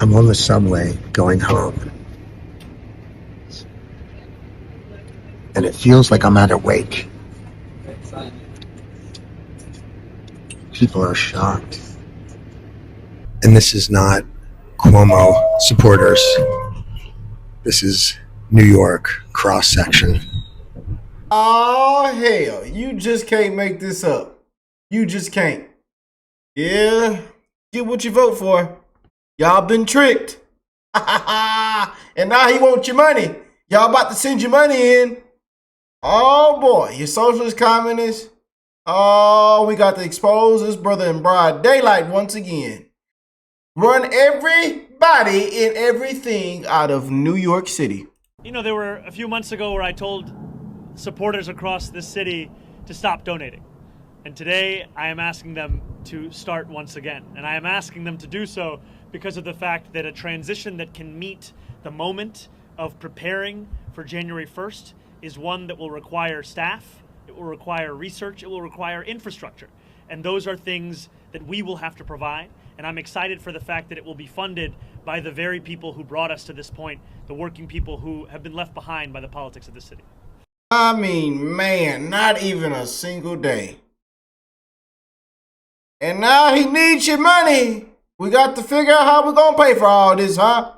I'm on the subway going home, and it feels like I'm at a wake. People are shocked. And this is not Cuomo supporters. This is New York cross-section. Oh, hell. You just can't make this up. You just can't. Yeah, get what you vote for. Y'all been tricked. And now he wants your money. Y'all about to send your money in. Oh, boy. You socialist communists. Oh, we got to expose this brother in broad daylight once again. Run everybody and everything out of New York City. You know, there were a few months ago where I told supporters across this city to stop donating. And today I am asking them to start once again. And I am asking them to do so because of the fact that a transition that can meet the moment of preparing for January 1st is one that will require staff, it will require research, it will require infrastructure. And those are things that we will have to provide. And I'm excited for the fact that it will be funded by the very people who brought us to this point, the working people who have been left behind by the politics of the city. I mean, man, not even a single day. And now he needs your money. We got to figure out how we're going to pay for all this, huh?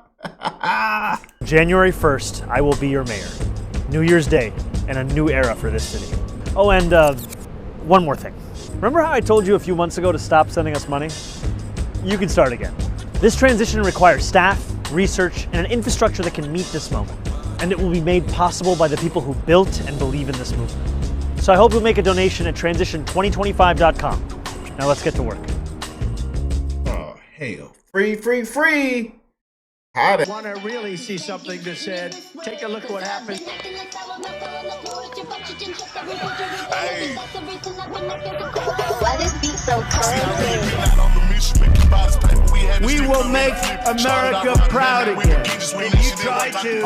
January 1st, I will be your mayor. New Year's Day, and a new era for this city. Oh, and one more thing. Remember how I told you a few months ago to stop sending us money? You can start again. This transition requires staff, research, and an infrastructure that can meet this moment. And it will be made possible by the people who built and believe in this movement. So I hope you'll make a donation at transition2025.com. Now let's get to work. Oh, hell. Free, free, free. How to want to really see something that said, take a look at what happened. Hey. Why this beat so cold? We will make America proud again. And you try to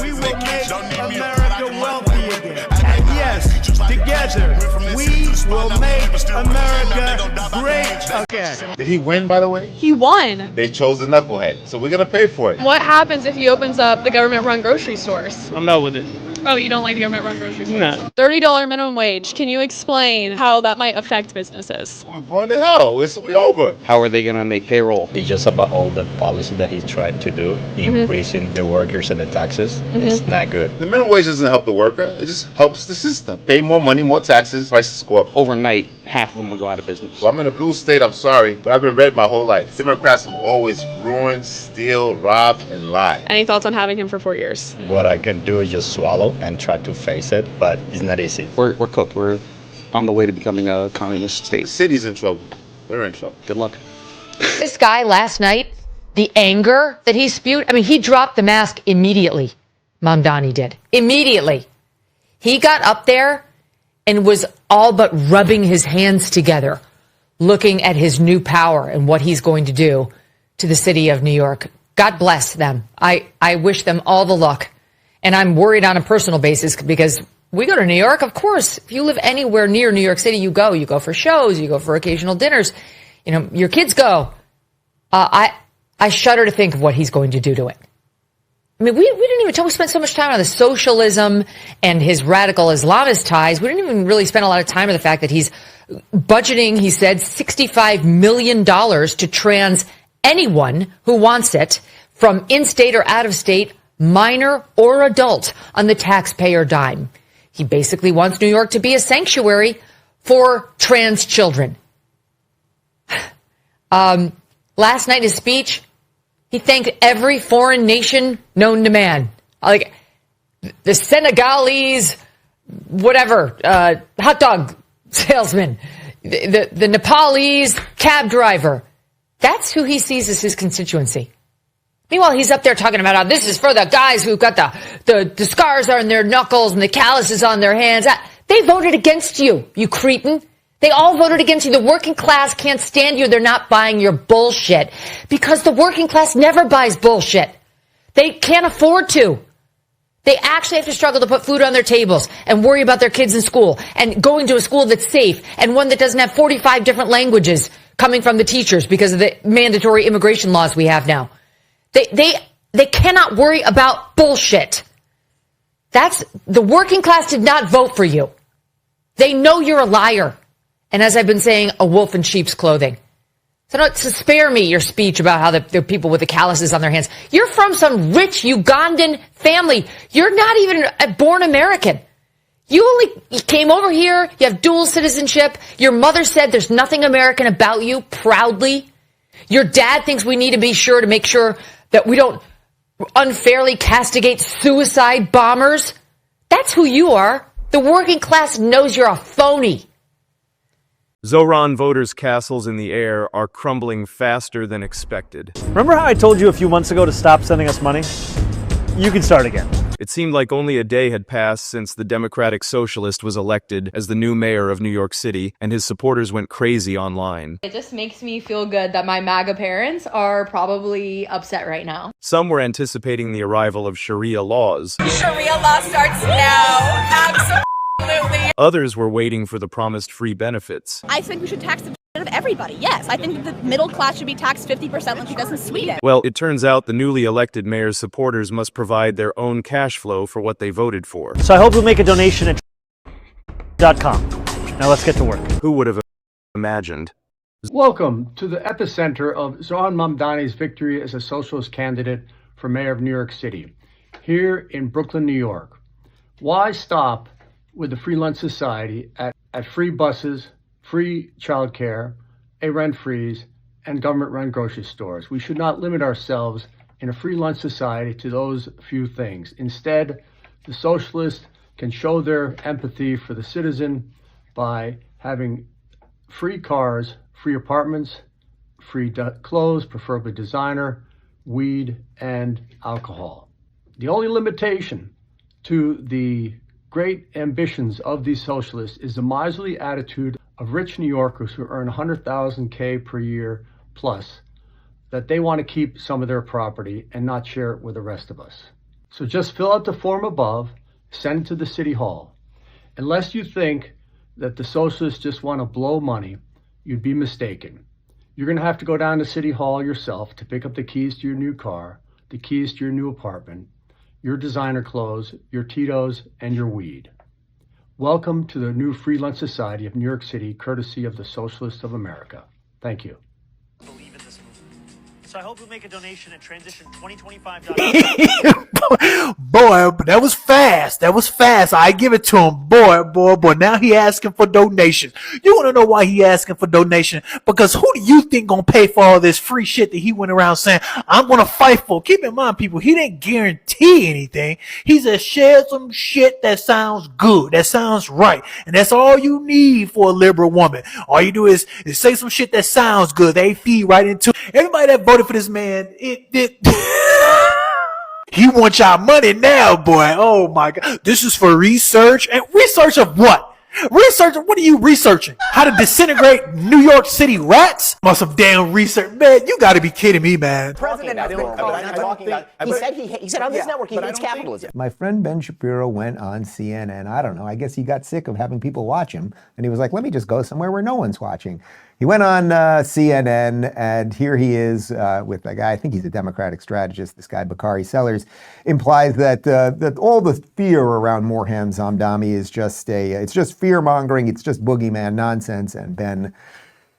we will make America wealthy again. And yes, together, we will make America great again. Did he win, by the way? He won. They chose the knucklehead, so we're gonna pay for it. What happens if he opens up the government-run grocery stores? I'm not with it. Oh, you don't like the government-run grocery stores? No. $30 minimum wage. Can you explain how that might affect businesses? We're going to hell. It's over. How are they gonna make payroll? It's just about all the policy that he's trying to do, increasing the workers and the taxes. It's not good. The minimum wage doesn't help the worker. It just helps the system. Pay more money, more taxes, prices go up. Overnight, half of them will go out of business. Well, I'm in a blue state, I'm sorry, but I've been red my whole life. Democrats have always ruined, steal, rob, and lie. Any thoughts on having him for 4 years? What I can do is just swallow and try to face it, but it's not easy. We're cooked. We're on the way to becoming a communist state. The city's in trouble. We're in trouble. Good luck. This guy last night, the anger that he spewed, I mean, he dropped the mask immediately. Mamdani did. Immediately. He got up there and was all but rubbing his hands together, looking at his new power and what he's going to do to the city of New York. God bless them. I wish them all the luck. And I'm worried on a personal basis because we go to New York, of course. If you live anywhere near New York City, you go. You go for shows. You go for occasional dinners. You know, your kids go. I shudder to think of what he's going to do to it. I mean, we didn't even talk. We spent so much time on the socialism and his radical Islamist ties. We didn't even really spend a lot of time on the fact that he's budgeting, he said, $65 million to trans anyone who wants it from in-state or out-of-state, minor or adult, on the taxpayer dime. He basically wants New York to be a sanctuary for trans children. Last night, his speech, he thanked every foreign nation known to man. Like the Senegalese, whatever, hot dog salesman, the Nepalese cab driver. That's who he sees as his constituency. Meanwhile, he's up there talking about how this is for the guys who've got the scars on their knuckles and the calluses on their hands. They voted against you, you cretin. They all voted against you. The working class can't stand you. They're not buying your bullshit because the working class never buys bullshit. They can't afford to. They actually have to struggle to put food on their tables and worry about their kids in school and going to a school that's safe and one that doesn't have 45 different languages coming from the teachers because of the mandatory immigration laws we have now. They cannot worry about bullshit. The working class did not vote for you. They know you're a liar. And as I've been saying, a wolf in sheep's clothing. So don't spare me your speech about how there are people with the calluses on their hands. You're from some rich Ugandan family. You're not even a born American. You came over here. You have dual citizenship. Your mother said there's nothing American about you, proudly. Your dad thinks we need to be sure to make sure that we don't unfairly castigate suicide bombers. That's who you are. The working class knows you're a phony. Zohran voters' castles in the air are crumbling faster than expected. Remember how I told you a few months ago to stop sending us money? You can start again. It seemed like only a day had passed since the Democratic Socialist was elected as the new mayor of New York City, and his supporters went crazy online. It just makes me feel good that my MAGA parents are probably upset right now. Some were anticipating the arrival of Sharia laws. Sharia law starts now. Absolutely. Others were waiting for the promised free benefits. I think we should tax the of everybody. Yes, I think the middle class should be taxed 50% like it does in Sweden. Well, it turns out the newly elected mayor's supporters must provide their own cash flow for what they voted for. So I hope you'll make a donation at .com. Now let's get to work. Who would have imagined? Welcome to the epicenter of Zohran Mamdani's victory as a socialist candidate for mayor of New York City, here in Brooklyn, New York. Why stop with the Free Lunch Society at free buses, free childcare, a rent freeze, and government-run grocery stores? We should not limit ourselves in a free lunch society to those few things. Instead, the socialists can show their empathy for the citizen by having free cars, free apartments, free clothes, preferably designer, weed, and alcohol. The only limitation to the great ambitions of these socialists is the miserly attitude of rich New Yorkers who earn $100,000 per year plus, that they want to keep some of their property and not share it with the rest of us. So just fill out the form above, send it to the City Hall. Unless you think that the socialists just want to blow money, you'd be mistaken. You're going to have to go down to City Hall yourself to pick up the keys to your new car, the keys to your new apartment, your designer clothes, your Tito's, and your weed. Welcome to the new Free Lunch Society of New York City, courtesy of the Socialists of America. Thank you. Believe in this movement. So I hope you'll make a donation at transition2025. Boy, but that was fast. That was fast. I give it to him. Boy. Now he asking for donations. You want to know why he asking for donation? Because who do you think gonna pay for all this free shit that he went around saying, I'm gonna fight for? Keep in mind, people, he didn't guarantee anything. He said, share some shit that sounds good, that sounds right. And that's all you need for a liberal woman. All you do is say some shit that sounds good. They feed right into it. Everybody that voted for this man, he wants y'all money now, boy. Oh my God. This is for research. And research of what? Research? What are you researching? How to disintegrate New York City rats? Must have damn research. Man, you gotta be kidding me, man. President has been talking about, he said on this network he hates capitalism. My friend Ben Shapiro went on CNN. I don't know. I guess he got sick of having people watch him. And he was like, let me just go somewhere where no one's watching. He went on CNN, and here he is with a guy, I think he's a Democratic strategist, this guy Bakari Sellers, implies that all the fear around Zohran Mamdani is just it's just fear-mongering, it's just boogeyman nonsense, and Ben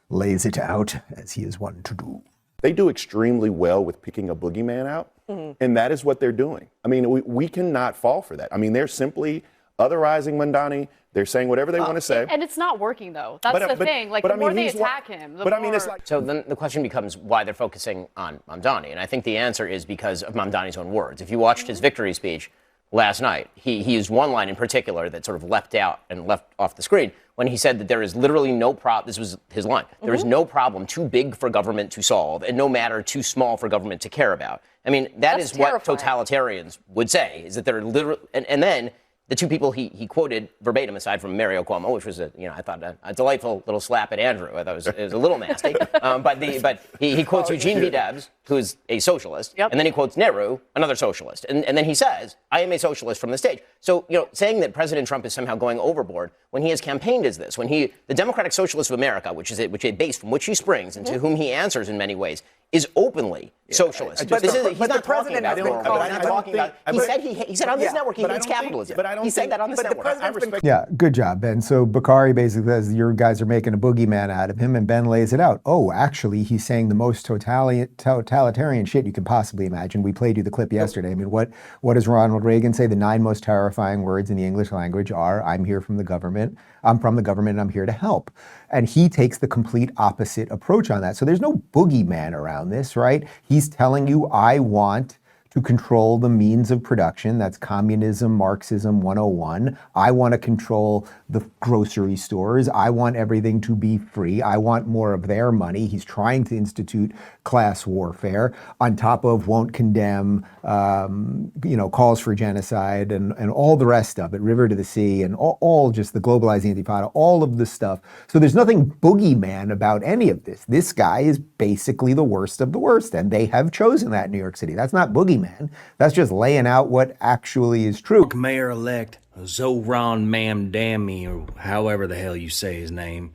lays it out, as he is one to do. They do extremely well with picking a boogeyman out, and that is what they're doing. I mean, we cannot fall for that. I mean, they're simply otherizing Mamdani. They're saying whatever they want to say. And it's not working, though. That's the thing. Like, the more they attack him, the more... I mean, it's like... So then the question becomes why they're focusing on Mamdani. And I think the answer is because of Mamdani's own words. If you watched his victory speech last night, he used one line in particular that sort of leapt out and left off the screen when he said that there is literally no problem. This was his line. There is no problem too big for government to solve and no matter too small for government to care about. I mean, that's terrifying. What totalitarians would say, is that they're literally... And then the two people he quoted verbatim, aside from Mario Cuomo, which was I thought a delightful little slap at Andrew. I thought it was a little nasty. But he quotes Eugene V. Debs, who's a socialist, and then he quotes Nehru, another socialist, and then he says, "I am a socialist" from the stage. So saying that President Trump is somehow going overboard when he has campaigned as this, when the Democratic Socialists of America, which is a base from which he springs and to whom he answers in many ways, is openly socialist. He's not talking about he said on this network he hates capitalism. He said that on this network. Yeah, good job, Ben. So Bakari basically says your guys are making a boogeyman out of him, and Ben lays it out. Oh, actually, he's saying the most totalitarian shit you can possibly imagine. We played you the clip yesterday. I mean, what does Ronald Reagan say? The 9 most terrifying words in the English language are, I'm here from the government, I'm from the government, and I'm here to help. And he takes the complete opposite approach on that. So there's no boogeyman around this, right? He's telling you, I want to control the means of production. That's communism, Marxism 101. I want to control the grocery stores. I want everything to be free. I want more of their money. He's trying to institute class warfare on top of won't condemn, calls for genocide and all the rest of it, river to the sea and all just the globalizing intifada, all of this stuff. So there's nothing boogeyman about any of this. This guy is basically the worst of the worst, and they have chosen that in New York City. That's not boogeyman. That's just laying out what actually is true. Mayor-elect Zohran Mamdani, or however the hell you say his name,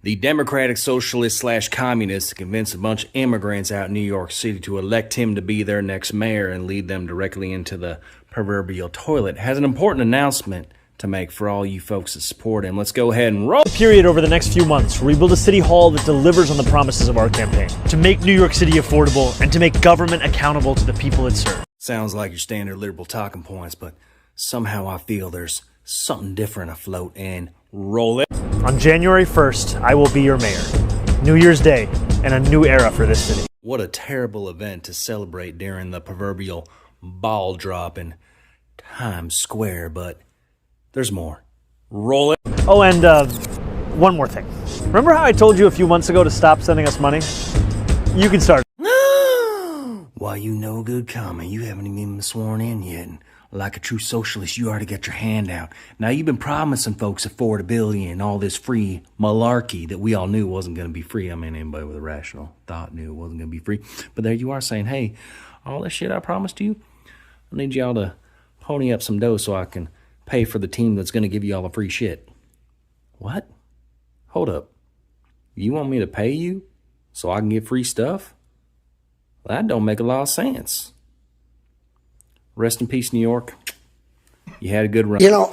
the Democratic Socialist / Communist, convinced a bunch of immigrants out in New York City to elect him to be their next mayor and lead them directly into the proverbial toilet, has an important announcement to make for all you folks that support him. Let's go ahead and roll. Period over the next few months to rebuild a city hall that delivers on the promises of our campaign, to make New York City affordable, and to make government accountable to the people it serves. Sounds like your standard liberal talking points, but somehow I feel there's something different afloat, and roll it. On January 1st, I will be your mayor. New Year's Day and a new era for this city. What a terrible event to celebrate during the proverbial ball drop in Times Square, but there's more. Roll it. Oh, and one more thing. Remember how I told you a few months ago to stop sending us money? You can start. Why, you no good comment. You haven't even been sworn in yet. And like a true socialist, you already got your hand out. Now, you've been promising folks affordability and all this free malarkey that we all knew wasn't going to be free. I mean, anybody with a rational thought knew it wasn't going to be free. But there you are saying, hey, all this shit I promised you, I need y'all to pony up some dough so I can pay for the team that's going to give you all the free shit. What? Hold up. You want me to pay you so I can get free stuff? Well, that don't make a lot of sense. Rest in peace, New York. You had a good run. You know,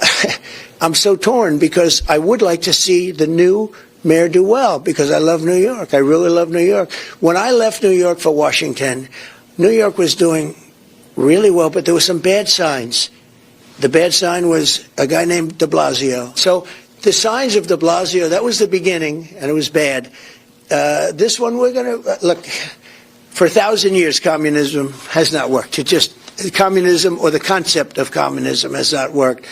I'm so torn because I would like to see the new mayor do well because I love New York. I really love New York. When I left New York for Washington, New York was doing really well, but there were some bad signs. The bad sign was a guy named de Blasio. So the signs of de Blasio, that was the beginning, and it was bad. This one, we're going to, look, for 1,000 years, communism has not worked. Communism or the concept of communism has not worked.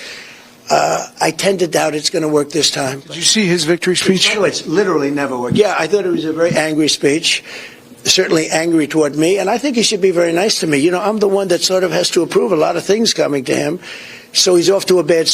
I tend to doubt it's going to work this time. Did you see his victory speech? It's literally never worked. Yeah, I thought it was a very angry speech. Certainly angry toward me, and I think he should be very nice to me. You know, I'm the one that sort of has to approve a lot of things coming to him, so he's off to a bad